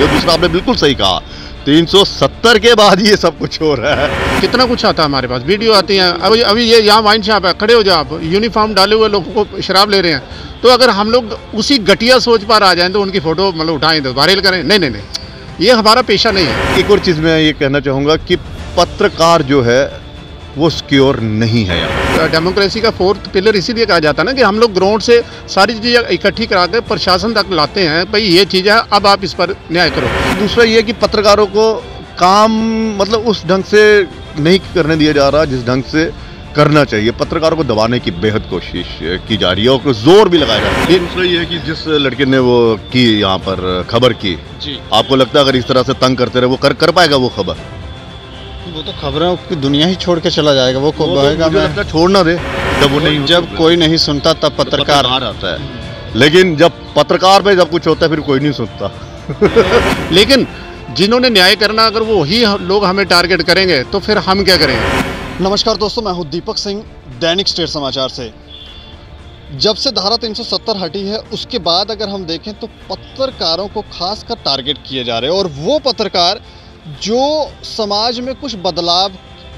जाएगी। और दूसरा आपने बिल्कुल सही कहा, 370 के बाद ये सब कुछ हो रहा है। कितना कुछ आता है हमारे पास, वीडियो आती हैं। अभी ये यहाँ वाइन शॉप है, खड़े हो जाओ आप, यूनिफॉर्म डाले हुए लोगों को शराब ले रहे हैं। तो अगर हम लोग उसी घटिया सोच पर आ जाएं तो उनकी फ़ोटो मतलब उठाएं तो वायरल करें, नहीं नहीं नहीं, ये हमारा पेशा नहीं है। एक और चीज़ मैं ये कहना चाहूँगा कि पत्रकार जो है वो सिक्योर नहीं है यहाँ। डेमोक्रेसी का फोर्थ पिलर इसीलिए कहा जाता है ना कि हम लोग ग्राउंड से सारी चीज़ें इकट्ठी करा के प्रशासन तक लाते हैं, भाई ये चीज़ है, अब आप इस पर न्याय करो। दूसरा ये कि पत्रकारों को काम मतलब उस ढंग से नहीं करने दिया जा रहा जिस ढंग से करना चाहिए। पत्रकारों को दबाने की बेहद कोशिश की जा रही है और जोर भी लगाया जा रहा है। दूसरा ये है कि जिस लड़के ने वो की यहाँ पर खबर की जी, आपको लगता है अगर इस तरह से तंग करते रहे वो कर पाएगा वो खबर? वो तो खबरों की दुनिया ही छोड़ के चला जाएगा। वो को बहेगा, मुझे लगता है छोड़ना दे जब वो नहीं, जब कोई नहीं सुनता तब पत्रकार आता है, लेकिन जब पत्रकार पे जब कुछ होता है फिर कोई नहीं सुनता। लेकिन जिन्होंने न्याय करना अगर वो ही लोग हमें टारगेट करेंगे तो फिर हम क्या करेंगे? नमस्कार दोस्तों, मैं हूं दीपक सिंह, दैनिक स्टेट समाचार से। जब से धारा 370 हटी है उसके बाद अगर हम देखें तो पत्रकारों को खासकर टारगेट किए जा रहे हैं, और वो पत्रकार जो समाज में कुछ बदलाव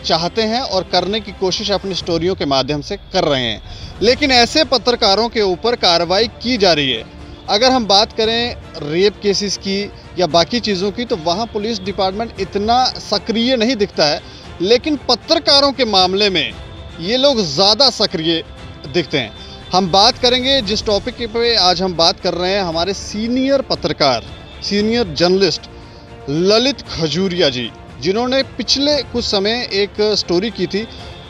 चाहते हैं और करने की कोशिश अपनी स्टोरियों के माध्यम से कर रहे हैं, लेकिन ऐसे पत्रकारों के ऊपर कार्रवाई की जा रही है। अगर हम बात करें रेप केसेस की या बाकी चीज़ों की तो वहाँ पुलिस डिपार्टमेंट इतना सक्रिय नहीं दिखता है, लेकिन पत्रकारों के मामले में ये लोग ज़्यादा सक्रिय दिखते हैं। हम बात करेंगे जिस टॉपिक पे आज हम बात कर रहे हैं, हमारे सीनियर पत्रकार, सीनियर जर्नलिस्ट ललित खजूरिया जी, जिन्होंने पिछले कुछ समय एक स्टोरी की थी,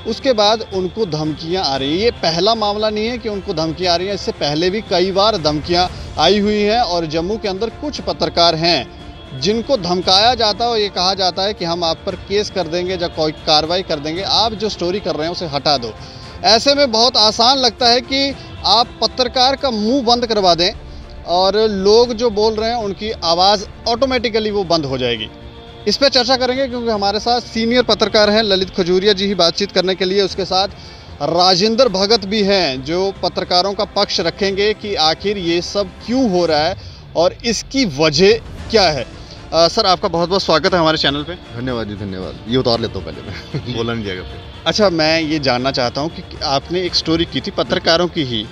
उसके बाद उनको धमकियां आ रही है। ये पहला मामला नहीं है कि उनको धमकियां आ रही हैं, इससे पहले भी कई बार धमकियां आई हुई हैं। और जम्मू के अंदर कुछ पत्रकार हैं जिनको धमकाया जाता है और ये कहा जाता है कि हम आप पर केस कर देंगे या कोई कार्रवाई कर देंगे, आप जो स्टोरी कर रहे हैं उसे हटा दो। ऐसे में बहुत आसान लगता है कि आप पत्रकार का मुँह बंद करवा दें और लोग जो बोल रहे हैं उनकी आवाज़ ऑटोमेटिकली वो बंद हो जाएगी। इस पर चर्चा करेंगे क्योंकि हमारे साथ सीनियर पत्रकार हैं ललित खजूरिया जी ही बातचीत करने के लिए। उसके साथ राजेंद्र भगत भी हैं जो पत्रकारों का पक्ष रखेंगे कि आखिर ये सब क्यों हो रहा है और इसकी वजह क्या है। सर, आपका बहुत बहुत स्वागत है हमारे चैनल पे। धन्यवाद जी, धन्यवाद। ये उतार लेता हूँ पहले मैं बोला नहीं जाएगा फिर। अच्छा, मैं ये जानना चाहता हूँ कि आपने एक स्टोरी की थी पत्रकारों की ही,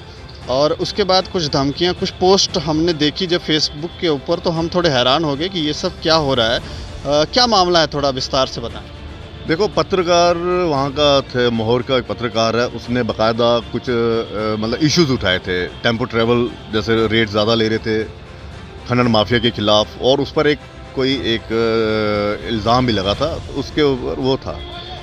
और उसके बाद कुछ धमकियाँ, कुछ पोस्ट हमने देखी जब फेसबुक के ऊपर, तो हम थोड़े हैरान हो गए कि ये सब क्या हो रहा है। क्या मामला है, थोड़ा विस्तार से बताएं। देखो, पत्रकार वहाँ का थे, मोहर का एक पत्रकार है, उसने बाकायदा कुछ मतलब इश्यूज उठाए थे। टेम्पो ट्रैवल जैसे रेट ज़्यादा ले रहे थे खनन माफिया के खिलाफ, और उस पर एक इल्ज़ाम भी लगा था, तो उसके ऊपर वो था।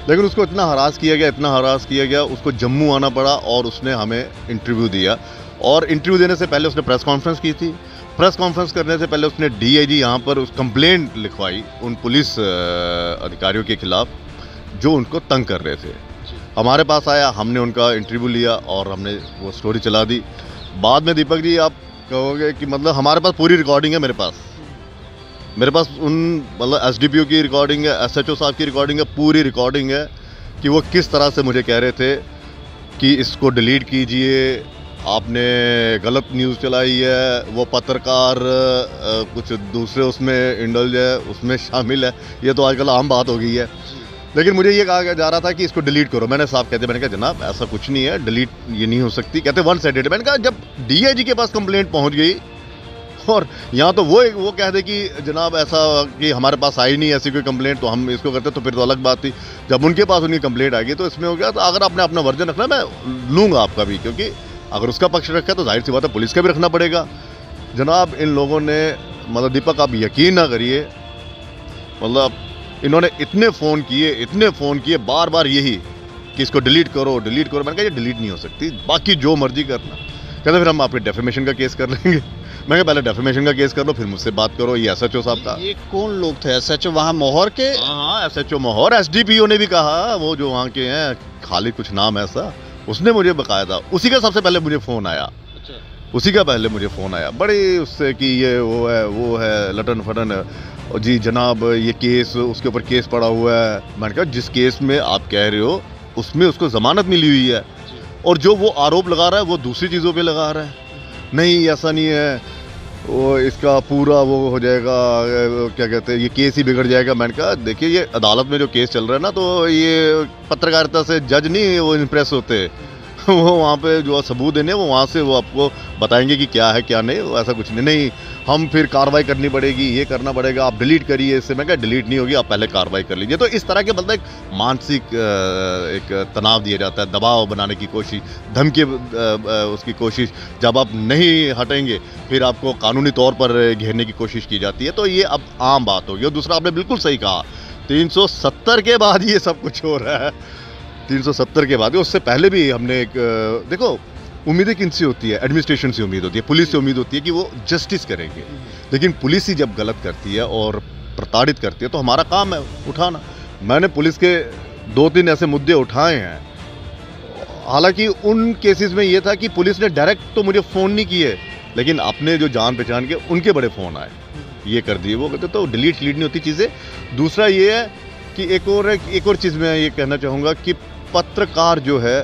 लेकिन उसको इतना हरास किया गया, उसको जम्मू आना पड़ा और उसने हमें इंटरव्यू दिया। और इंटरव्यू देने से पहले उसने प्रेस कॉन्फ्रेंस की थी। प्रेस कॉन्फ्रेंस करने से पहले उसने डीआईजी यहाँ पर उस कंप्लेंट लिखवाई उन पुलिस अधिकारियों के खिलाफ जो उनको तंग कर रहे थे। हमारे पास आया, हमने उनका इंटरव्यू लिया और हमने वो स्टोरी चला दी। बाद में दीपक जी आप कहोगे कि मतलब हमारे पास पूरी रिकॉर्डिंग है, मेरे पास उन मतलब एसडीपीओ की रिकॉर्डिंग है, एसएचओ साहब की रिकॉर्डिंग है, पूरी रिकॉर्डिंग है कि वो किस तरह से मुझे कह रहे थे कि इसको डिलीट कीजिए, आपने गलत न्यूज़ चलाई है, वो पत्रकार कुछ दूसरे उसमें इंडल्ज है, उसमें शामिल है। ये तो आजकल आम बात हो गई है। लेकिन मुझे ये कहा जा रहा था कि इसको डिलीट करो। मैंने साफ कहते, मैंने कहा जनाब ऐसा कुछ नहीं है, डिलीट ये नहीं हो सकती। कहते वन साइडेड। मैंने कहा जब डीआईजी के पास कंप्लेंट पहुंच गई और यहाँ तो वो कह दे कि जनाब ऐसा कि हमारे पास आई नहीं ऐसी कोई कंप्लेंट, तो हम इसको करते तो फिर तो अलग बात थी। जब उनके पास उनकी कंप्लेंट आ गई तो इसमें हो गया। तो अगर आपने अपना वर्जन रखना, मैं लूँगा आपका भी, क्योंकि अगर उसका पक्ष रखा तो जाहिर सी बात है पुलिस का भी रखना पड़ेगा। जनाब इन लोगों ने मतलब दीपक आप यकीन ना करिए, मतलब इन्होंने इतने फ़ोन किए बार बार यही कि इसको डिलीट करो। मैंने कहा ये डिलीट नहीं हो सकती, बाकी जो मर्जी करना। कहते फिर हम आपके डेफेमेशन का केस कर लेंगे। मैं कहा पहले डेफेमेशन का केस कर लो, फिर मुझसे बात करो। ये एसएचओ साहब का। ये कौन लोग थे? एसएचओ वहाँ मोहर के? हाँ, एसएचओ मोहर। एसडीपीओ ने भी कहा, वो जो वहाँ के हैं, खालिद कुछ नाम ऐसा, उसने मुझे बकायदा उसी का सबसे पहले मुझे फ़ोन आया। अच्छा। उसी का पहले मुझे फ़ोन आया बड़े उससे कि ये वो है लटन फटन। और जी जनाब ये केस, उसके ऊपर केस पड़ा हुआ है। मैंने कहा जिस केस में आप कह रहे हो उसमें उसको ज़मानत मिली हुई है, और जो वो आरोप लगा रहा है वो दूसरी चीज़ों पे लगा रहा है। नहीं ऐसा नहीं है। वो इसका पूरा वो हो जाएगा, क्या कहते हैं, ये केस ही बिगड़ जाएगा। मैंने कहा देखिए ये अदालत में जो केस चल रहा है ना, तो ये पत्रकारिता से जज नहीं वो इम्प्रेस होते वो वहाँ पे जो सबूत देने वो वहाँ से वो आपको बताएंगे कि क्या है क्या नहीं, ऐसा कुछ नहीं हम फिर कार्रवाई करनी पड़ेगी, ये करना पड़ेगा, आप डिलीट करिए इससे। मैं कहा डिलीट नहीं होगी, आप पहले कार्रवाई कर लीजिए। तो इस तरह के मतलब एक मानसिक एक तनाव दिया जाता है, दबाव बनाने की कोशिश, धमकी उसकी कोशिश, जब आप नहीं हटेंगे फिर आपको कानूनी तौर पर घेरने की कोशिश की जाती है। तो ये अब आम बात होगी। और दूसरा आपने बिल्कुल सही कहा, 370 के बाद ये सब कुछ हो रहा है, 370 के बाद। उससे पहले भी हमने एक देखो उम्मीदें किनसे होती है, एडमिनिस्ट्रेशन से उम्मीद होती है, पुलिस से उम्मीद होती है कि वो जस्टिस करेंगे। लेकिन पुलिस ही जब गलत करती है और प्रताड़ित करती है तो हमारा काम है उठाना। मैंने पुलिस के 2-3 ऐसे मुद्दे उठाए हैं। हालांकि उन केसेस में ये था कि पुलिस ने डायरेक्ट तो मुझे फ़ोन नहीं किए, लेकिन अपने जो जान पहचान के उनके बड़े फ़ोन आए, ये कर दिए वो कहते, तो डिलीट नहीं होती चीज़ें। दूसरा ये है कि एक और चीज़ मैं ये कहना चाहूँगा कि पत्रकार जो है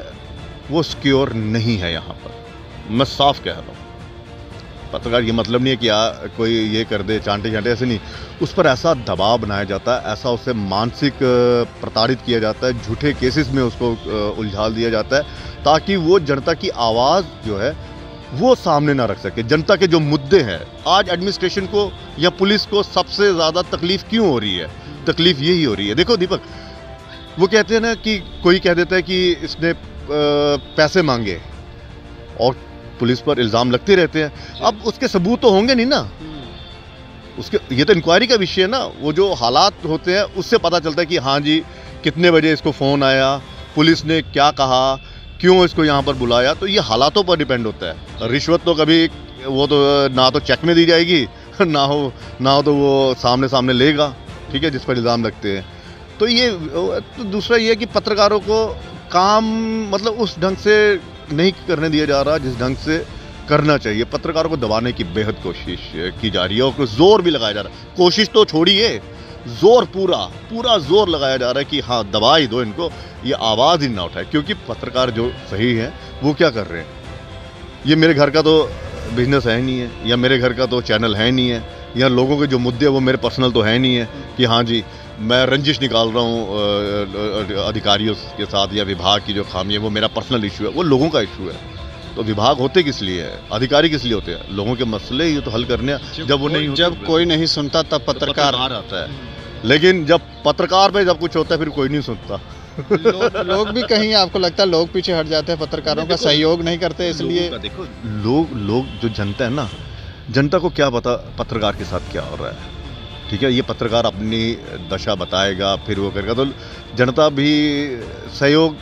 वो सिक्योर नहीं है यहाँ पर। मैं साफ कह रहा हूँ, पत्रकार ये मतलब नहीं है कि कोई ये कर दे चांटे चांटे, ऐसे नहीं। उस पर ऐसा दबाव बनाया जाता है, ऐसा उसे मानसिक प्रताड़ित किया जाता है, झूठे केसेस में उसको उलझाल दिया जाता है ताकि वो जनता की आवाज़ जो है वो सामने ना रख सके। जनता के जो मुद्दे हैं, आज एडमिनिस्ट्रेशन को या पुलिस को सबसे ज़्यादा तकलीफ़ क्यों हो रही है? तकलीफ़ यही हो रही है। देखो दीपक, वो कहते हैं ना कि कोई कह देता है कि इसने पैसे मांगे और पुलिस पर इल्ज़ाम लगते रहते हैं। अब उसके सबूत तो होंगे नहीं ना, उसके ये तो इंक्वायरी का विषय है ना। वो जो हालात होते हैं उससे पता चलता है कि हाँ जी कितने बजे इसको फ़ोन आया, पुलिस ने क्या कहा, क्यों इसको यहाँ पर बुलाया। तो ये हालातों पर डिपेंड होता है। रिश्वत तो कभी वो तो ना तो चेक में दी जाएगी ना हो तो वो सामने लेगा, ठीक है, जिस पर इल्ज़ाम लगते हैं। तो ये तो दूसरा ये है कि पत्रकारों को काम मतलब उस ढंग से नहीं करने दिया जा रहा जिस ढंग से करना चाहिए। पत्रकारों को दबाने की बेहद कोशिश की जा रही है और जोर भी लगाया जा रहा है। कोशिश तो छोड़िए, जोर पूरा जोर लगाया जा रहा है कि हाँ दबा ही दो इनको, ये आवाज़ ही ना उठाए। क्योंकि पत्रकार जो सही हैं वो क्या कर रहे हैं, ये मेरे घर का तो बिजनेस है नहीं है, या मेरे घर का तो चैनल है नहीं है, या लोगों के जो मुद्दे वो मेरे पर्सनल तो है नहीं है कि हाँ जी मैं रंजिश निकाल रहा हूँ अधिकारियों के साथ या विभाग की जो खामी है वो मेरा पर्सनल इशू है। वो लोगों का इशू है। तो विभाग होते किस लिए है, अधिकारी किस लिए होते हैं? लोगों के मसले ही तो हल करने। जब कोई नहीं सुनता तब पत्रकार आता है, लेकिन जब पत्रकार पे जब कुछ होता है फिर कोई नहीं सुनता। लोग भी कहीं आपको लगता है लोग पीछे हट जाते हैं, पत्रकारों का सहयोग नहीं करते, इसलिए देखो लोग जो जनता है ना, जनता को क्या पता पत्रकार के साथ क्या हो रहा है, ठीक है। ये पत्रकार अपनी दशा बताएगा फिर वो करेगा, तो जनता भी सहयोग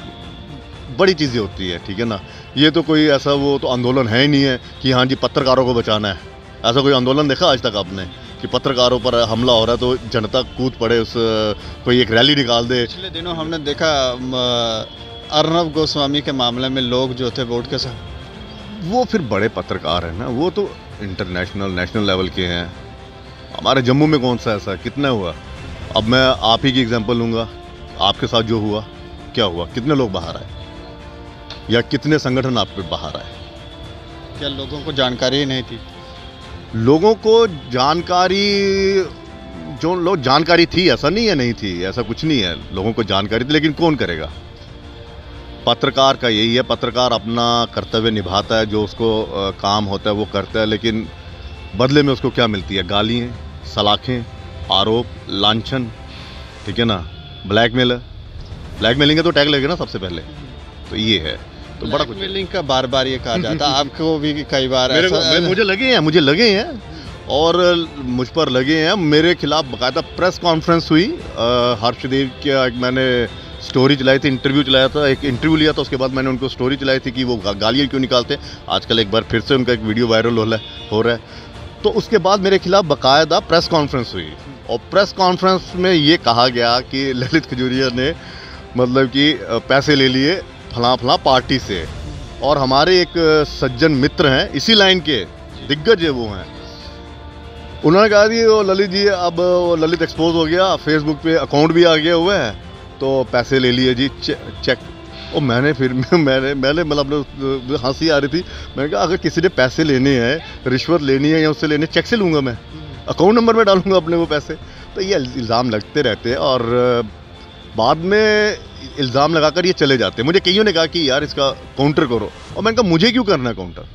बड़ी चीज़ें होती है, ठीक है ना। ये तो कोई ऐसा वो तो आंदोलन है ही नहीं है कि हाँ जी पत्रकारों को बचाना है। ऐसा कोई आंदोलन देखा आज तक आपने कि पत्रकारों पर हमला हो रहा है तो जनता कूद पड़े, उस कोई एक रैली निकाल दे? पिछले दिनों हमने देखा अर्नब गोस्वामी के मामले में लोग जो थे वोट के साथ, वो फिर बड़े पत्रकार हैं ना, वो तो इंटरनेशनल नेशनल लेवल के हैं। हमारे जम्मू में कौन सा ऐसा कितना हुआ? अब मैं आप ही की एग्जांपल लूँगा, आपके साथ जो हुआ क्या हुआ, कितने लोग बाहर आए या कितने संगठन आप पे बाहर आए? क्या लोगों को जानकारी ही नहीं थी? लोगों को जानकारी, जो लोग जानकारी थी, ऐसा नहीं है नहीं थी, ऐसा कुछ नहीं है, लोगों को जानकारी थी, लेकिन कौन करेगा? पत्रकार का यही है, पत्रकार अपना कर्तव्य निभाता है, जो उसको काम होता है वो करता है, लेकिन बदले में उसको क्या मिलती है? गालियाँ, सलाखें, आरोप, लांछन, ठीक है ना, ब्लैकमेलिंग का तो टैग लगेगा ना सबसे पहले। तो ये है, तो बड़ा कुछ ब्लैकमेलिंग का बार ये कहा जाता है। आपको भी कई बार मुझे लगे हैं और मुझ पर लगे हैं। मेरे खिलाफ बाकायदा प्रेस कॉन्फ्रेंस हुई, हर्षदेव का एक मैंने स्टोरी चलाई थी, इंटरव्यू चलाया था, एक इंटरव्यू लिया था, उसके बाद मैंने उनको स्टोरी चलाई थी कि वो गालियाँ क्यों निकालते हैं। आजकल एक बार फिर से उनका एक वीडियो वायरल हो रहा है। तो उसके बाद मेरे खिलाफ बाकायदा प्रेस कॉन्फ्रेंस हुई और प्रेस कॉन्फ्रेंस में ये कहा गया कि ललित खजूरिया ने मतलब कि पैसे ले लिए फला पार्टी से, और हमारे एक सज्जन मित्र हैं इसी लाइन के, दिग्गज है वो हैं, उन्होंने कहा कि वो ललित जी, अब वो ललित एक्सपोज हो गया, फेसबुक पे अकाउंट भी आ गया हुआ है, तो पैसे ले लिए जी, चेक और मैंने फिर मैंने मतलब हंसी आ रही थी। मैंने कहा अगर किसी ने पैसे लेने हैं, रिश्वत लेनी है या उससे लेने, चेक से लूँगा मैं, अकाउंट नंबर में डालूंगा अपने वो पैसे। तो ये इल्ज़ाम लगते रहते हैं और बाद में इल्ज़ाम लगाकर ये चले जाते हैं। मुझे कईयों ने कहा कि यार इसका काउंटर करो, और मैंने कहा मुझे क्यों करना है काउंटर,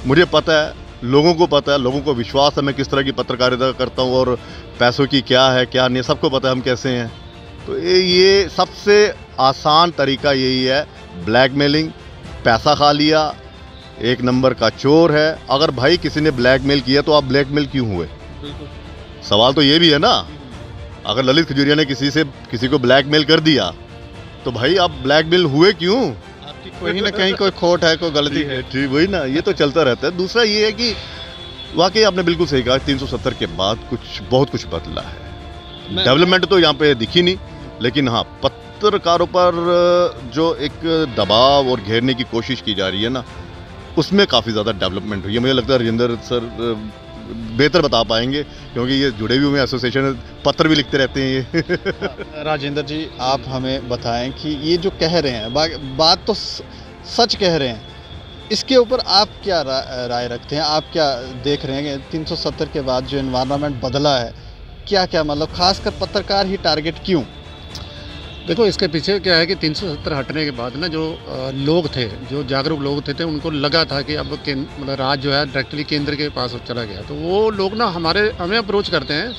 मुझे पता है, लोगों को पता है, लोगों को विश्वास है मैं किस तरह की पत्रकारिता करता हूँ और पैसों की क्या है क्या नहीं, सबको पता है हम कैसे हैं। तो ये सबसे आसान तरीका यही है, ब्लैकमेलिंग, पैसा खा लिया, एक नंबर का चोर है। अगर भाई किसी ने ब्लैकमेल किया तो आप ब्लैकमेल क्यों हुए? सवाल तो ये भी है ना, अगर ललित खजूरिया ने किसी को ब्लैकमेल कर दिया तो भाई आप ब्लैकमेल हुए क्यों? आपकी कहीं ना कहीं कोई खोट है, कोई गलती है। ठीक, वही ना, ये तो चलता रहता है। दूसरा ये है कि वाकई आपने बिल्कुल सही कहा, 370 के बाद बहुत कुछ बदला है। डेवलपमेंट तो यहाँ पे दिखी नहीं, लेकिन हाँ, पत्रकारों पर जो एक दबाव और घेरने की कोशिश की जा रही है ना, उसमें काफ़ी ज़्यादा डेवलपमेंट हुई है। मुझे लगता है राजेंद्र सर बेहतर बता पाएंगे, क्योंकि ये जुड़े भी हुए एसोसिएशन, पत्र भी लिखते रहते हैं ये। राजेंद्र जी, आप हमें बताएं कि ये जो कह रहे हैं, बात तो सच कह रहे हैं, इसके ऊपर आप क्या राय रखते हैं? आप क्या देख रहे हैं कि 370 के बाद जो एनवायरनमेंट बदला है, क्या क्या मतलब खासकर पत्रकार ही टारगेट क्यों? देखो, इसके पीछे क्या है कि 370 हटने के बाद ना, जो लोग थे, जो जागरूक लोग थे उनको लगा था कि अब मतलब राज जो है डायरेक्टली केंद्र के पास चला गया। तो वो लोग ना हमें अप्रोच करते हैं,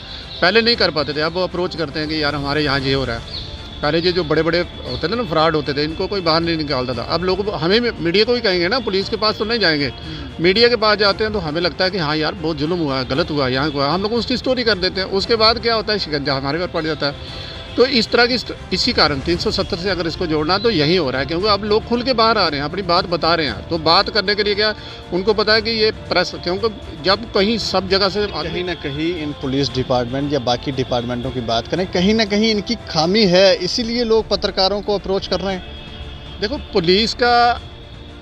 पहले नहीं कर पाते थे, अब वो अप्रोच करते हैं कि यार हमारे यहाँ ये हो रहा है। पहले ये जो बड़े बड़े होते थे ना, फ्रॉड होते थे, इनको कोई बाहर नहीं निकालता था। अब लोग हमें मीडिया को ही कहेंगे ना, पुलिस के पास तो नहीं जाएंगे, मीडिया के पास जाते हैं तो हमें लगता है कि हाँ यार बहुत जुल्म हुआ है, गलत हुआ है, यहाँ हुआ, हम लोग उसकी स्टोरी कर देते हैं। उसके बाद क्या होता है, शिकंजा हमारे पर पड़ जाता है। तो इस तरह की, इसी कारण 370 से अगर इसको जोड़ना तो यही हो रहा है, क्योंकि अब लोग खुल के बाहर आ रहे हैं, अपनी बात बता रहे हैं। तो बात करने के लिए क्या, उनको पता है कि ये प्रेस, क्योंकि जब कहीं सब जगह से कहीं ना कहीं इन पुलिस डिपार्टमेंट या बाकी डिपार्टमेंटों की बात करें, कहीं ना कहीं इनकी खामी है, इसीलिए लोग पत्रकारों को अप्रोच कर रहे हैं। देखो, पुलिस का,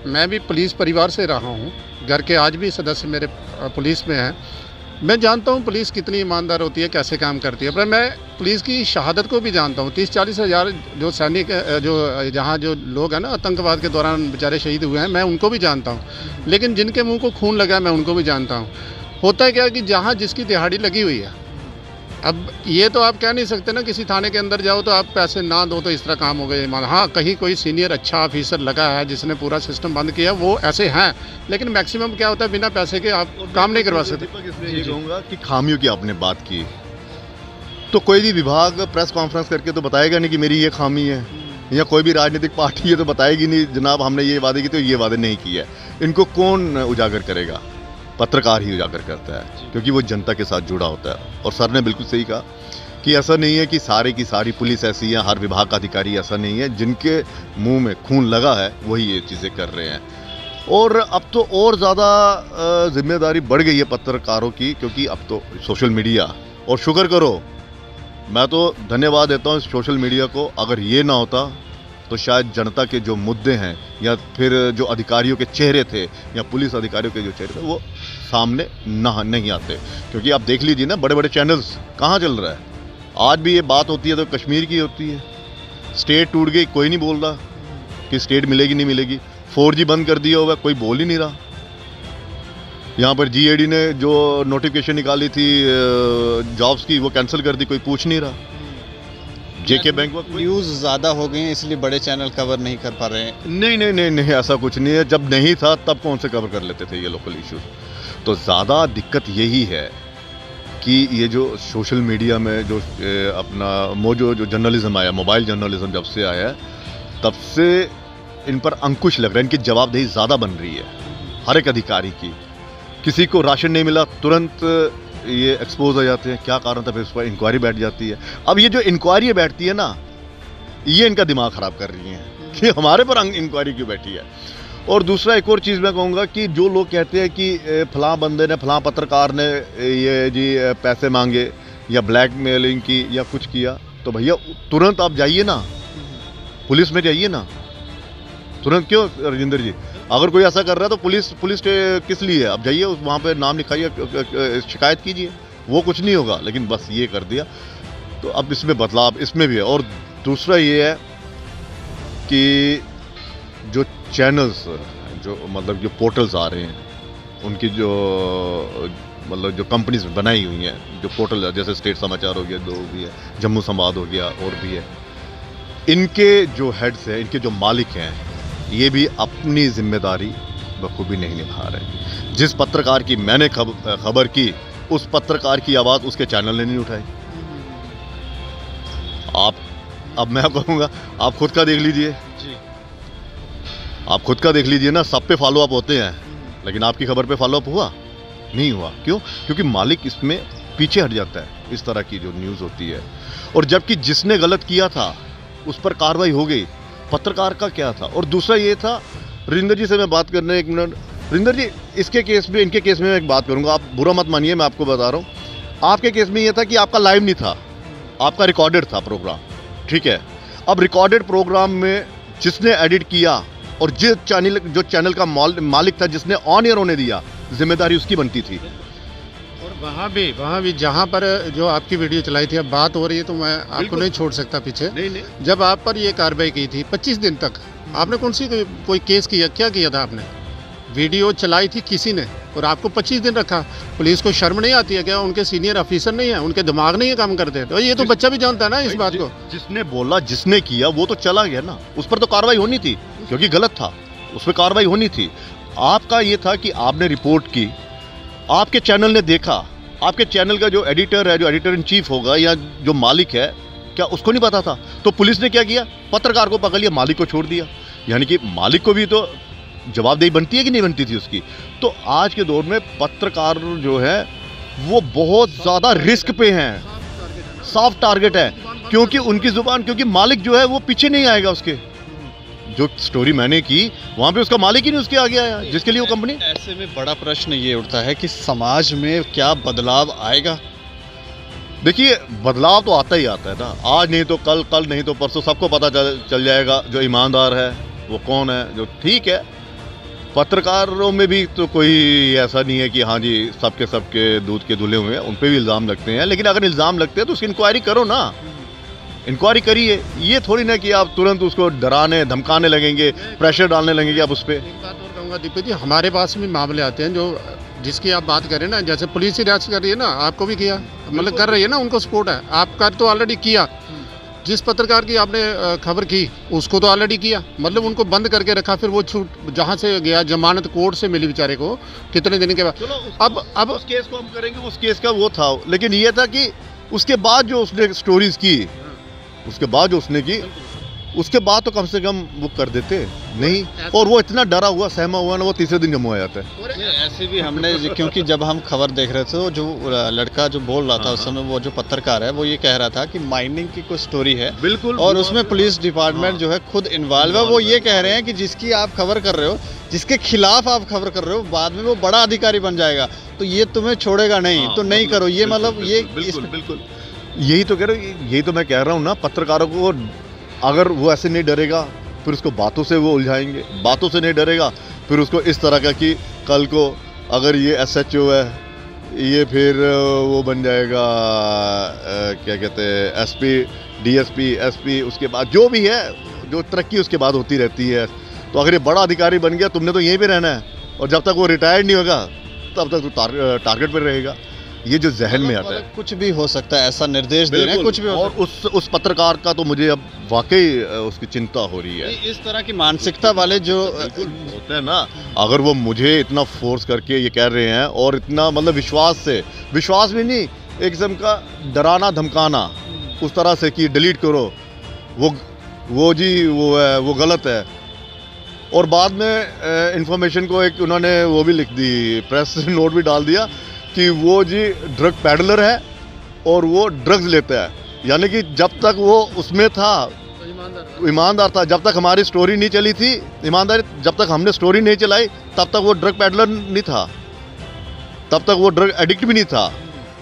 मैं भी पुलिस परिवार से रहा हूँ, घर के आज भी सदस्य मेरे पुलिस में हैं। मैं जानता हूँ पुलिस कितनी ईमानदार होती है, कैसे काम करती है। पर मैं पुलिस की शहादत को भी जानता हूँ। 30-40 हज़ार जो सैनिक, जो जहाँ जो लोग हैं ना, आतंकवाद के दौरान बेचारे शहीद हुए हैं, मैं उनको भी जानता हूँ। लेकिन जिनके मुंह को खून लगा है, मैं उनको भी जानता हूँ। होता है क्या कि जहाँ जिसकी दिहाड़ी लगी हुई है, अब ये तो आप कह नहीं सकते ना, किसी थाने के अंदर जाओ तो आप पैसे ना दो तो इस तरह काम हो गए। हाँ, कहीं कोई सीनियर अच्छा ऑफिसर लगा है जिसने पूरा सिस्टम बंद किया, वो ऐसे हैं, लेकिन मैक्सिमम क्या होता है, बिना पैसे के आप काम नहीं करवा सकते। ये कहूँगा कि खामियों की आपने बात की, तो कोई भी विभाग प्रेस कॉन्फ्रेंस करके तो बताएगा नहीं कि मेरी ये खामी है, या कोई भी राजनीतिक पार्टी है तो बताएगी नहीं जनाब हमने ये वादे किए तो ये वादे नहीं किए। इनको कौन उजागर करेगा? पत्रकार ही उजागर करता है, क्योंकि वो जनता के साथ जुड़ा होता है। और सर ने बिल्कुल सही कहा कि ऐसा नहीं है कि सारी की सारी पुलिस ऐसी है, हर विभाग का अधिकारी ऐसा नहीं है। जिनके मुंह में खून लगा है वही ये चीज़ें कर रहे हैं। और अब तो और ज़्यादा जिम्मेदारी बढ़ गई है पत्रकारों की, क्योंकि अब तो सोशल मीडिया, और शुक्र करो, मैं तो धन्यवाद देता हूँ सोशल मीडिया को। अगर ये ना होता तो शायद जनता के जो मुद्दे हैं, या फिर जो अधिकारियों के चेहरे थे, या पुलिस अधिकारियों के जो चेहरे थे, वो सामने नहीं आते। क्योंकि आप देख लीजिए ना, बड़े बड़े चैनल्स कहाँ चल रहा है। आज भी ये बात होती है तो कश्मीर की होती है। स्टेट टूट गई, कोई नहीं बोल रहा कि स्टेट मिलेगी नहीं मिलेगी। 4G बंद कर दिया हुआ, कोई बोल ही नहीं रहा। यहाँ पर GAD ने जो नोटिफिकेशन निकाली थी जॉब्स की, वो कैंसिल कर दी, कोई पूछ नहीं रहा। JK बैंक न्यूज़ ज़्यादा हो गई हैं, इसलिए बड़े चैनल कवर नहीं कर पा रहे हैं। नहीं, ऐसा कुछ नहीं है। जब नहीं था तब कौन से कवर कर लेते थे ये लोकल इश्यूज। तो ज़्यादा दिक्कत यही है कि ये जो सोशल मीडिया में जो अपना जो जर्नलिज्म आया, मोबाइल जर्नलिज्म जब से आया है, तब से इन पर अंकुश लग रहा है। इनकी जवाबदेही ज़्यादा बन रही है हर एक अधिकारी की। किसी को राशन नहीं मिला, तुरंत ये एक्सपोज हो जाते हैं, क्या कारण था, फिर उस पर इंक्वायरी बैठ जाती है। अब ये जो इंक्वायरी बैठती है ना, ये इनका दिमाग ख़राब कर रही हैं कि हमारे पर इंक्वायरी क्यों बैठी है। और दूसरा एक और चीज़ मैं कहूँगा कि जो लोग कहते हैं कि फलां बंदे ने, फलां पत्रकार ने ये जी पैसे मांगे या ब्लैकमेलिंग की या कुछ किया, तो भैया तुरंत आप जाइए ना, पुलिस में जाइए ना तुरंत। क्यों राजेंद्र जी, अगर कोई ऐसा कर रहा है तो पुलिस किस लिए है? आप जाइए, वहाँ पे नाम लिखाइए, शिकायत कीजिए, वो कुछ नहीं होगा। लेकिन बस ये कर दिया, तो अब इसमें बदलाव इसमें भी है। और दूसरा ये है कि जो चैनल्स, जो मतलब जो पोर्टल्स आ रहे हैं, उनकी जो मतलब जो कंपनीज बनाई हुई हैं, जो पोर्टल जैसे स्टेट समाचार हो गया, जो भी है, जम्मू संवाद हो गया और भी है, इनके जो हेड्स हैं, इनके जो मालिक हैं, ये भी अपनी जिम्मेदारी बखूबी नहीं निभा रहे। जिस पत्रकार की मैंने खबर की, उस पत्रकार की आवाज़ उसके चैनल ने नहीं उठाई। अब मैं कहूँगा, आप खुद का देख लीजिए, आप खुद का देख लीजिए ना, सब पे फॉलो अप होते हैं, लेकिन आपकी खबर पे फॉलो अप हुआ नहीं हुआ। क्यों? क्योंकि मालिक इसमें पीछे हट जाता है, इस तरह की जो न्यूज़ होती है। और जबकि जिसने गलत किया था उस पर कार्रवाई हो गई, पत्रकार का क्या था? और दूसरा ये था, रिंदर जी से मैं बात करने, एक मिनट रिंदर जी, इसके केस में, इनके केस में मैं एक बात करूंगा, आप बुरा मत मानिए, मैं आपको बता रहा हूं। आपके केस में ये था कि आपका लाइव नहीं था, आपका रिकॉर्डेड था प्रोग्राम, ठीक है। अब रिकॉर्डेड प्रोग्राम में जिसने एडिट किया और जो चैनल का मालिक था, जिसने ऑन एयर होने दिया, जिम्मेदारी उसकी बनती थी। और वहाँ भी जहाँ पर जो आपकी वीडियो चलाई थी, अब बात हो रही है तो मैं आपको नहीं छोड़ सकता पीछे। नहीं। जब आप पर ये कार्रवाई की थी 25 दिन तक, आपने कौन सी कोई केस किया, क्या किया था आपने? वीडियो चलाई थी किसी ने और आपको 25 दिन रखा। पुलिस को शर्म नहीं आती है क्या? उनके सीनियर ऑफिसर नहीं है, उनके दिमाग नहीं है काम करते? तो ये तो बच्चा भी जानता है ना इस बात को। जिसने बोला, जिसने किया, वो तो चला गया ना, उस पर तो कार्रवाई होनी थी, क्योंकि गलत था, उस पर कार्रवाई होनी थी। आपका ये था कि आपने रिपोर्ट की, आपके चैनल ने देखा, आपके चैनल का जो एडिटर है, जो एडिटर इन चीफ होगा या जो मालिक है, क्या उसको नहीं पता था? तो पुलिस ने क्या किया? पत्रकार को पकड़ लिया, मालिक को छोड़ दिया। यानी कि मालिक को भी तो जवाबदेही बनती है कि नहीं बनती थी उसकी? तो आज के दौर में पत्रकार जो है वो बहुत ज़्यादा रिस्क पे हैं, सॉफ्ट टारगेट है, क्योंकि उनकी जुबान, क्योंकि मालिक जो है वो पीछे नहीं आएगा। उसके जो स्टोरी मैंने की वहाँ पे उसका मालिक ही नहीं उसके आगे आया, जिसके लिए वो कंपनी। ऐसे में बड़ा प्रश्न ये उठता है कि समाज में क्या बदलाव आएगा? देखिए, बदलाव तो आता ही आता है ना, आज नहीं तो कल, कल नहीं तो परसों, सबको पता चल जाएगा जो ईमानदार है वो कौन है। जो ठीक है, पत्रकारों में भी तो कोई ऐसा नहीं है कि हाँ जी सबके दूध के धुले हुए हैं, उन पे भी इल्ज़ाम लगते हैं। लेकिन अगर इल्ज़ाम लगते हैं तो उसकी इंक्वायरी करो ना, इंक्वायरी करिए। ये थोड़ी ना कि आप तुरंत उसको डराने धमकाने लगेंगे, प्रेशर डालने लगेंगे आप उस पर। एक बात और कहूँगा दीपक जी, हमारे पास भी मामले आते हैं जो जिसकी आप बात करें ना, जैसे पुलिस ही रियाक्ट कर रही है ना, आपको भी किया, मतलब कर रही है ना, उनको सपोर्ट है, आपका तो ऑलरेडी किया। जिस पत्रकार की आपने खबर की उसको तो ऑलरेडी किया, मतलब उनको बंद करके रखा, फिर वो छूट जहाँ से गया, जमानत कोर्ट से मिली बेचारे को कितने दिन के बाद। अब उस केस को हम करेंगे, उस केस का वो था। लेकिन ये था कि उसके बाद जो उसने स्टोरीज की, उसके बाद जो उसने की, उसके बाद तो कम से कम वो कर देते नहीं। और वो इतना डरा हुआ, सहमा हुआ ना, वो तीसरे दिन जम्मू आ जाता है। ऐसे भी हमने, क्योंकि जब हम खबर देख रहे थे तो जो लड़का जो बोल रहा था उस समय, वो जो पत्रकार है, वो ये कह रहा था कि माइनिंग की कोई स्टोरी है, बिल्कुल, और उसमें पुलिस डिपार्टमेंट जो है खुद इन्वॉल्व है। वो ये कह रहे हैं कि जिसकी आप खबर कर रहे हो, जिसके खिलाफ आप खबर कर रहे हो, बाद में वो बड़ा अधिकारी बन जाएगा, तो ये तुम्हें छोड़ेगा नहीं, तो नहीं करो ये। मतलब ये बिल्कुल यही तो कह रहा हूँ, यही तो मैं कह रहा हूँ ना, पत्रकारों को अगर वो ऐसे नहीं डरेगा, फिर उसको बातों से वो उलझाएंगे, बातों से नहीं डरेगा, फिर उसको इस तरह का कि कल को अगर ये SHO है, ये फिर वो बन जाएगा क्या कहते हैं SP, DSP, SP, उसके बाद जो भी है, जो तरक्की उसके बाद होती रहती है। तो अगर ये बड़ा अधिकारी बन गया, तुमने तो यहीं पे रहना है, और जब तक वो रिटायर्ड नहीं होगा तब तक तो टारगेट पर रहेगा। ये जो जहन में आता है, कुछ भी हो सकता है, ऐसा निर्देश दे रहे हैं, कुछ भी हो। और उस पत्रकार का तो मुझे अब वाकई उसकी चिंता हो रही है। इस तरह की मानसिकता वाले जो होते हैं ना, अगर वो मुझे इतना फोर्स करके ये कह रहे हैं, और इतना मतलब विश्वास भी नहीं, एक किस्म का डराना धमकाना उस तरह से कि डिलीट करो, वो जी वो है, वो गलत है। और बाद में इंफॉर्मेशन को एक उन्होंने वो भी लिख दी, प्रेस नोट भी डाल दिया कि वो जी ड्रग पैडलर है और वो ड्रग्स लेता है। यानी कि जब तक वो उसमें था, ईमानदार था, जब तक हमारी स्टोरी नहीं चली थी, ईमानदारी, जब तक हमने स्टोरी नहीं चलाई तब तक वो ड्रग पैडलर नहीं था, तब तक वो ड्रग एडिक्ट भी नहीं था।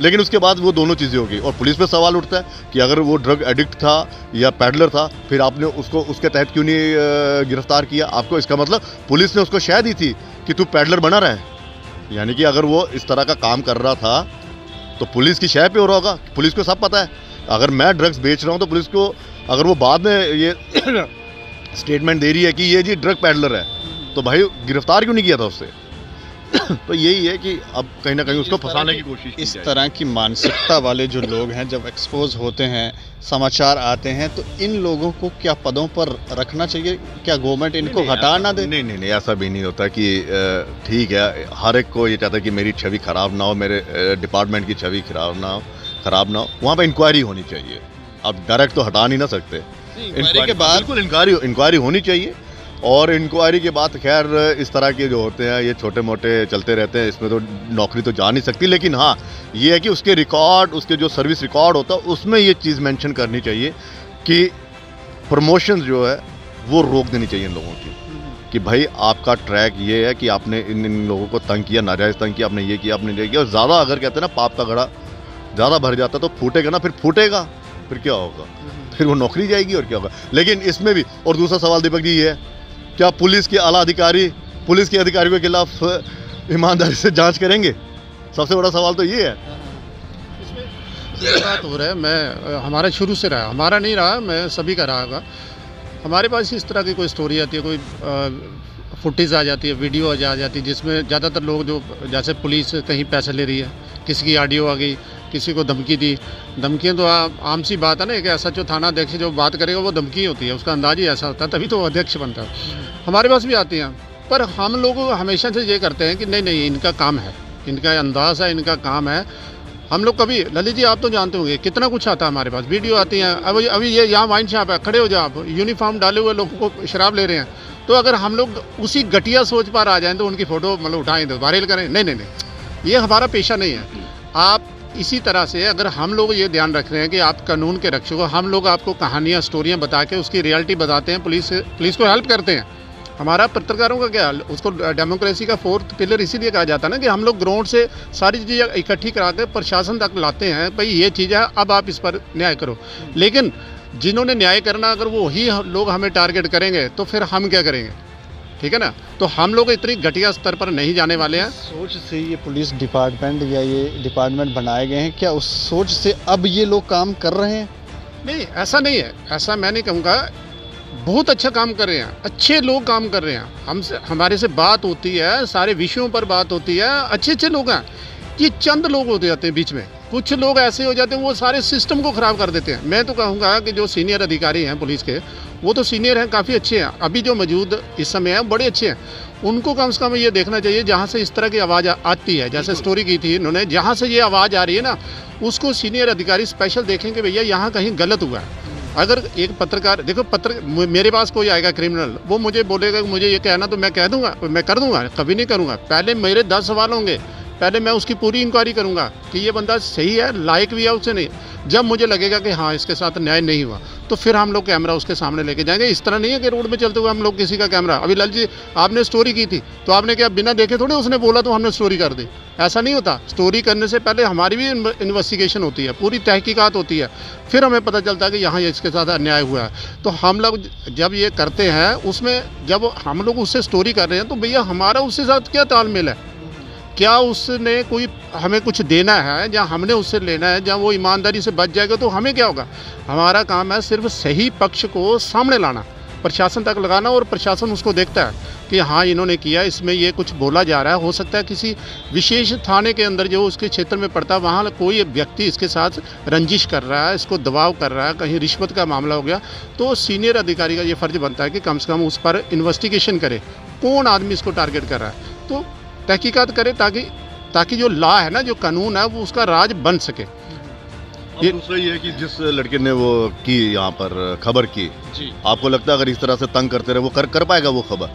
लेकिन उसके बाद वो दोनों चीज़ें हो गई, और पुलिस पे सवाल उठता है कि अगर वो ड्रग एडिक्ट था या पैडलर था, फिर आपने उसको उसके तहत क्यों नहीं गिरफ्तार किया? आपको इसका मतलब पुलिस ने उसको शह दी थी कि तू पैडलर बना रहा। यानी कि अगर वो इस तरह का काम कर रहा था तो पुलिस की शह पे हो रहा होगा, पुलिस को सब पता है। अगर मैं ड्रग्स बेच रहा हूँ तो पुलिस को, अगर वो बाद में ये स्टेटमेंट दे रही है कि ये जी ड्रग पैडलर है, तो भाई गिरफ्तार क्यों नहीं किया था उससे? तो यही है कि अब कहीं ना कहीं उसको फंसाने की कोशिश की इस जाए। तरह की मानसिकता वाले जो लोग हैं जब एक्सपोज होते हैं, समाचार आते हैं, तो इन लोगों को क्या पदों पर रखना चाहिए? क्या गवर्नमेंट इनको नहीं, हटा ना दे? नहीं, ऐसा भी नहीं होता कि ठीक है, हर एक को ये चाहता है कि मेरी छवि खराब ना हो, मेरे डिपार्टमेंट की छवि खराब ना हो। वहाँ पर इंक्वायरी होनी चाहिए। अब डायरेक्ट तो हटा नहीं ना सकते। इंक्वायरी के बाद बिल्कुल इंक्वायरी होनी चाहिए। और इंक्वायरी के बाद खैर इस तरह के जो होते हैं ये छोटे मोटे चलते रहते हैं, इसमें तो नौकरी तो जा नहीं सकती। लेकिन हाँ, ये है कि उसके रिकॉर्ड, उसके जो सर्विस रिकॉर्ड होता है उसमें ये चीज़ मेंशन करनी चाहिए कि प्रमोशन जो है वो रोक देनी चाहिए इन लोगों की, कि भाई आपका ट्रैक ये है कि आपने इन लोगों को तंग किया, नाजायज़ तंग किया, आपने ये किया, आपने ये किया। और ज़्यादा अगर कहते हैं ना पाप का घड़ा ज़्यादा भर जाता तो फूटेगा ना, फिर क्या होगा? फिर वो नौकरी जाएगी और क्या होगा। लेकिन इसमें भी, और दूसरा सवाल दीपक जी ये है, क्या पुलिस के आला अधिकारी पुलिस के अधिकारियों के खिलाफ ईमानदारी से जांच करेंगे? सबसे बड़ा सवाल तो ये है। इसमें बात हो रहा है, मैं हमारा शुरू से रहा, हमारा नहीं रहा, मैं सभी का रहा होगा। हमारे पास इस तरह की कोई स्टोरी आती है, कोई फुटेज आ जाती है, वीडियो आ जाती है, जिसमें ज़्यादातर लोग जो, जैसे पुलिस कहीं पैसे ले रही है, किसी की ऑडियो आ गई, किसी को धमकी दी। धमकियाँ तो आम सी बात है ना, एक ऐसा जो थाना अध्यक्ष जो बात करेगा वो धमकी होती है, उसका अंदाज ही ऐसा होता है, तभी तो वो अध्यक्ष बनता है। हमारे पास भी आती हैं, पर हम लोग हमेशा से ये करते हैं कि नहीं इनका काम है, इनका अंदाज़ है, इनका काम है। हम लोग कभी, ललित जी आप तो जानते होंगे कितना कुछ आता है हमारे पास, वीडियो आती हैं। अभी ये यहाँ वाइन शॉप है, खड़े हो जाओ आप, यूनिफॉर्म डाले हुए लोगों को शराब ले रहे हैं। तो अगर हम लोग उसी घटिया सोच पर आ जाएँ तो उनकी फ़ोटो मतलब उठाएँ तो वायरल करें, नहीं, ये हमारा पेशा नहीं है। आप इसी तरह से अगर हम लोग ये ध्यान रख रहे हैं कि आप कानून के रक्षक हो, हम लोग आपको कहानियाँ, स्टोरियाँ बता के उसकी रियलिटी बताते हैं, पुलिस को हेल्प करते हैं। हमारा पत्रकारों का क्या, उसको डेमोक्रेसी का फोर्थ पिलर इसीलिए कहा जाता है ना, कि हम लोग ग्राउंड से सारी चीज़ें इकट्ठी करा के प्रशासन तक लाते हैं, भाई ये चीज़ है, अब आप इस पर न्याय करो। लेकिन जिन्होंने न्याय करना, अगर वो ही लोग हमें टारगेट करेंगे तो फिर हम क्या करेंगे? ठीक है ना, तो हम लोग इतनी घटिया स्तर पर नहीं जाने वाले हैं। सोच से ये पुलिस डिपार्टमेंट या ये डिपार्टमेंट बनाए गए हैं, क्या उस सोच से अब ये लोग काम कर रहे हैं? नहीं, ऐसा नहीं है, ऐसा मैं नहीं कहूँगा। बहुत अच्छा काम कर रहे हैं, अच्छे लोग काम कर रहे हैं, हमारे से बात होती है, सारे विषयों पर बात होती है, अच्छे लोग हैं। ये चंद लोग हो जाते हैं बीच में, कुछ लोग ऐसे हो जाते हैं वो सारे सिस्टम को ख़राब कर देते हैं। मैं तो कहूँगा कि जो सीनियर अधिकारी हैं पुलिस के, वो तो सीनियर हैं, काफ़ी अच्छे हैं, अभी जो मौजूद इस समय हैं बड़े अच्छे हैं। उनको कम से कम ये देखना चाहिए, जहाँ से इस तरह की आवाज़ आती है, जैसे स्टोरी की थी इन्होंने, जहाँ से ये आवाज़ आ रही है ना, उसको सीनियर अधिकारी स्पेशल देखेंगे, भैया यहाँ कहीं गलत हुआ है। अगर एक पत्रकार, देखो मेरे पास कोई आएगा क्रिमिनल, वो मुझे बोलेगा कि मुझे ये कहना, तो मैं कह दूंगा, मैं कर दूंगा? कभी नहीं करूंगा। पहले मेरे 10 सवाल होंगे, पहले मैं उसकी पूरी इंक्वायरी करूंगा कि ये बंदा सही है, लायक भी है उससे नहीं। जब मुझे लगेगा कि हाँ इसके साथ न्याय नहीं हुआ, तो फिर हम लोग कैमरा उसके सामने लेके जाएंगे। इस तरह नहीं है कि रोड में चलते हुए हम लोग किसी का कैमरा, अभी लाल जी आपने स्टोरी की थी तो आपने क्या बिना देखे थोड़े, उसने बोला तो हमने स्टोरी कर दी? ऐसा नहीं होता। स्टोरी करने से पहले हमारी भी इन्वेस्टिगेशन होती है, पूरी तहकीकात होती है, फिर हमें पता चलता है कि यहाँ इसके साथ अन्याय हुआ है। तो हम लोग जब ये करते हैं, उसमें जब हम लोग उससे स्टोरी कर रहे हैं, तो भैया हमारा उसके साथ क्या तालमेल है? क्या उसने कोई हमें कुछ देना है, या हमने उससे लेना है? जब वो ईमानदारी से बच जाएगा तो हमें क्या होगा? हमारा काम है सिर्फ सही पक्ष को सामने लाना, प्रशासन तक लगाना, और प्रशासन उसको देखता है कि हाँ इन्होंने किया, इसमें ये कुछ बोला जा रहा है। हो सकता है किसी विशेष थाने के अंदर जो उसके क्षेत्र में पड़ता है, वहाँ कोई व्यक्ति इसके साथ रंजिश कर रहा है, इसको दबाव कर रहा है, कहीं रिश्वत का मामला हो गया, तो सीनियर अधिकारी का ये फ़र्ज बनता है कि कम से कम उस पर इन्वेस्टिगेशन करे, कौन आदमी इसको टारगेट कर रहा है, तो तहकीकात करे, ताकि जो लॉ है ना, जो कानून है, वो उसका राज बन सके। ये दूसरा ये है कि जिस लड़के ने वो की यहाँ पर खबर की जी, आपको लगता है अगर इस तरह से तंग करते रहे वो कर पाएगा वो खबर?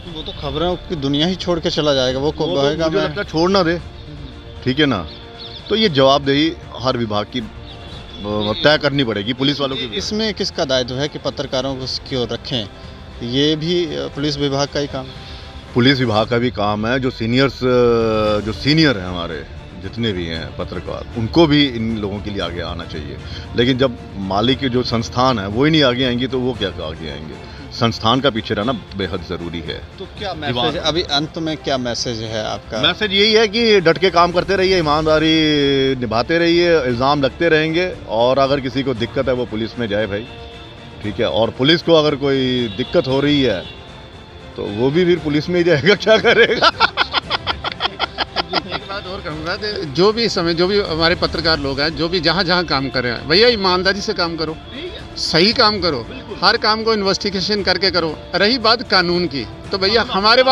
वो तो खबरों की दुनिया ही छोड़ के चला जाएगा, वो तो मुझे लगता है छोड़ ना दे, ठीक है ना। तो ये जवाबदेही हर विभाग की तय करनी पड़ेगी, पुलिस वालों की। इसमें किसका दायित्व है कि पत्रकारों को क्यों रखें? ये भी पुलिस विभाग का ही काम, पुलिस विभाग का भी काम है। जो सीनियर हैं हमारे, जितने भी हैं पत्रकार, उनको भी इन लोगों के लिए आगे आना चाहिए। लेकिन जब मालिक के जो संस्थान है वो ही नहीं आगे आएंगे, तो वो क्या आगे आएंगे? संस्थान का पीछे रहना बेहद ज़रूरी है। तो क्या मैसेज अभी अंत में, क्या मैसेज है आपका? मैसेज यही है कि डट के काम करते रहिए, ईमानदारी निभाते रहिए, इल्ज़ाम लगते रहेंगे, और अगर किसी को दिक्कत है वो पुलिस में जाए भाई, ठीक है, और पुलिस को अगर कोई दिक्कत हो रही है तो वो भी फिर पुलिस में ही जाएगा, क्या करेगा। एक बात और कहूँगा कि जो भी समय जो भी हमारे पत्रकार लोग हैं, जो भी जहाँ जहाँ काम कर रहे हैं, भैया ईमानदारी से काम करो, सही काम करो, हर काम को इन्वेस्टिगेशन करके करो। रही बात कानून की, तो भैया हमारे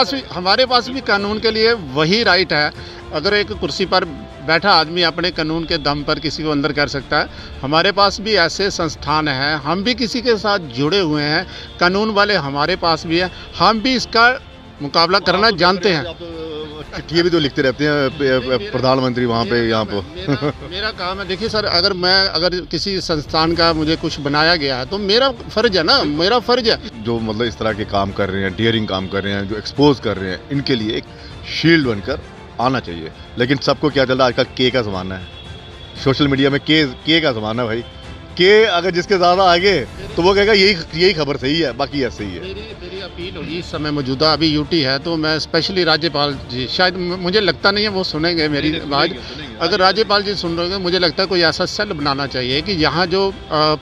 पास भी कानून के लिए वही राइट है। अगर एक कुर्सी पर बैठा आदमी अपने कानून के दम पर किसी को अंदर कर सकता है, हमारे पास भी ऐसे संस्थान हैं, हम भी किसी के साथ जुड़े हुए हैं, कानून वाले हमारे पास भी हैं, हम भी इसका मुकाबला करना जानते हैं। चिट्ठियाँ भी तो लिखते रहते हैं प्रधानमंत्री वहाँ पे यहाँ पे। मेरा काम है, देखिए सर, अगर किसी संस्थान का मुझे कुछ बनाया गया है तो मेरा फर्ज है ना, मेरा फर्ज है। जो मतलब इस तरह के काम कर रहे हैं, डियरिंग काम कर रहे हैं, जो एक्सपोज कर रहे हैं, इनके लिए एक शील्ड बनकर आना चाहिए। लेकिन सबको क्या चल रहा है आजकल, के का ज़माना है, सोशल मीडिया में के का ज़माना है भाई। के अगर जिसके ज़्यादा आगे तो वो कहेगा यही खबर सही है, बाकी ऐसे ही है। मेरी अपील होगी इस समय मौजूदा अभी यूटी है, तो मैं स्पेशली राज्यपाल जी, शायद मुझे लगता नहीं है वो सुनेंगे मेरी बात। अगर राज्यपाल जी सुन रहे हैं, मुझे लगता है कोई ऐसा सेल बनाना चाहिए कि यहाँ जो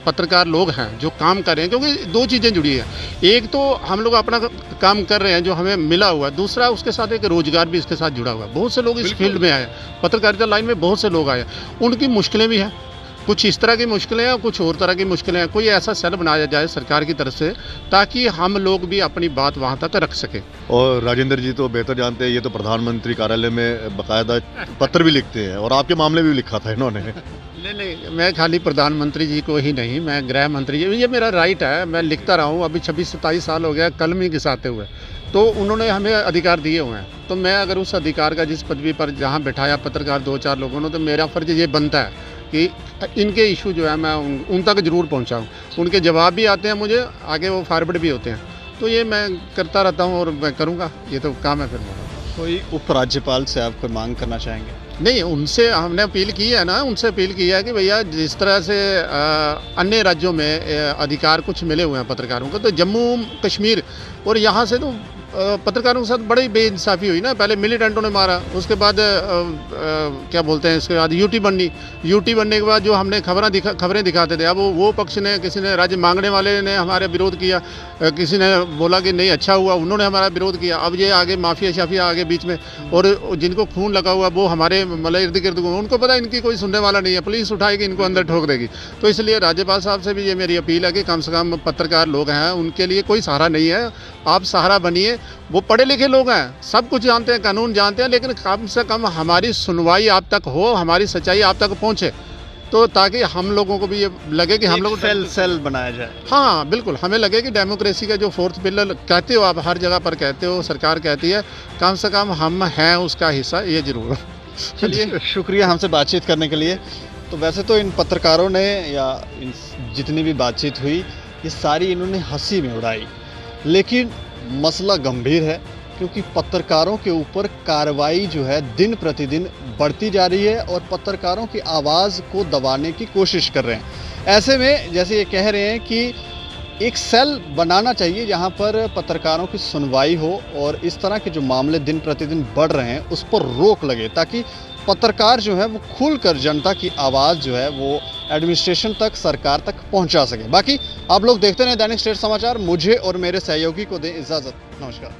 पत्रकार लोग हैं जो काम कर रहे हैं, क्योंकि दो चीज़ें जुड़ी हैं। एक तो हम लोग अपना काम कर रहे हैं जो हमें मिला हुआ है, दूसरा उसके साथ एक रोजगार भी इसके साथ जुड़ा हुआ है। बहुत से लोग इस फील्ड में आए, पत्रकारिता लाइन में बहुत से लोग आए, उनकी मुश्किलें भी हैं, कुछ इस तरह की मुश्किलें हैं और कुछ और तरह की मुश्किलें हैं। कोई ऐसा सेल बनाया जाए सरकार की तरफ से ताकि हम लोग भी अपनी बात वहाँ तक रख सकें। और राजेंद्र जी तो बेहतर जानते हैं, ये तो प्रधानमंत्री कार्यालय में बाकायदा पत्र भी लिखते हैं, और आपके मामले में भी लिखा था इन्होंने। नहीं, मैं खाली प्रधानमंत्री जी को ही नहीं, मैं गृह मंत्री जी, ये मेरा राइट है, मैं लिखता रहा हूँ। अभी 26-27 साल हो गया कलम ही घिसाते हुए, तो उन्होंने हमें अधिकार दिए हुए हैं। तो मैं अगर उस अधिकार का जिस पदवी पर जहाँ बैठाया पत्रकार 2-4 लोगों ने, तो मेरा फर्ज ये बनता है कि इनके इशू जो है मैं उन तक ज़रूर पहुँचाऊँ। उनके जवाब भी आते हैं मुझे, आगे वो फॉरवर्ड भी होते हैं, तो ये मैं करता रहता हूँ और मैं करूँगा, ये तो काम है। फिर कोई उपराज्यपाल से आप कोई मांग करना चाहेंगे? नहीं, उनसे हमने अपील की है ना, उनसे अपील की है कि भैया जिस तरह से अन्य राज्यों में अधिकार कुछ मिले हुए हैं पत्रकारों को, तो जम्मू कश्मीर और यहाँ से तो पत्रकारों के साथ बड़ी बेइंसाफ़ी हुई ना। पहले मिलिटेंटों ने मारा, उसके बाद क्या बोलते हैं, इसके बाद यूटी बनने के बाद जो हमने खबरें दिखाते थे, अब वो पक्ष ने, किसी ने, राज्य मांगने वाले ने हमारे विरोध किया, किसी ने बोला कि नहीं अच्छा हुआ, उन्होंने हमारा विरोध किया। अब ये आगे माफिया शाफिया आगे बीच में, और जिनको खून लगा हुआ वो हमारे मतलब इर्द गिर्द, उनको पता इनकी कोई सुनने वाला नहीं है, पुलिस उठाएगी इनको अंदर ठोक देगी। तो इसलिए राज्यपाल साहब से भी ये मेरी अपील है कि कम से कम पत्रकार लोग हैं, उनके लिए कोई सहारा नहीं है, आप सहारा बनिए। वो पढ़े लिखे लोग हैं, सब कुछ जानते हैं, कानून जानते हैं, लेकिन कम से कम हमारी सुनवाई आप तक हो, हमारी सच्चाई आप तक पहुंचे, तो ताकि हम लोगों को भी ये लगे कि हम लोग सेल बनाया जाए। हाँ बिल्कुल, हमें लगे कि डेमोक्रेसी का जो 4th पिलर कहते हो आप, हर जगह पर कहते हो, सरकार कहती है, कम से कम हम हैं उसका हिस्सा, ये जरूर। चलिए, शुक्रिया हमसे बातचीत करने के लिए। तो वैसे तो इन पत्रकारों ने, या इन जितनी भी बातचीत हुई, ये सारी इन्होंने हंसी में उड़ाई, लेकिन मसला गंभीर है, क्योंकि पत्रकारों के ऊपर कार्रवाई जो है दिन प्रतिदिन बढ़ती जा रही है और पत्रकारों की आवाज़ को दबाने की कोशिश कर रहे हैं। ऐसे में जैसे ये कह रहे हैं कि एक सेल बनाना चाहिए जहां पर पत्रकारों की सुनवाई हो, और इस तरह के जो मामले दिन प्रतिदिन बढ़ रहे हैं उस पर रोक लगे, ताकि पत्रकार जो है वो खुलकर जनता की आवाज़ जो है वो एडमिनिस्ट्रेशन तक, सरकार तक पहुंचा सके। बाकी आप लोग देखते रहें दैनिक स्टेट समाचार। मुझे और मेरे सहयोगी को दें इजाज़त। नमस्कार।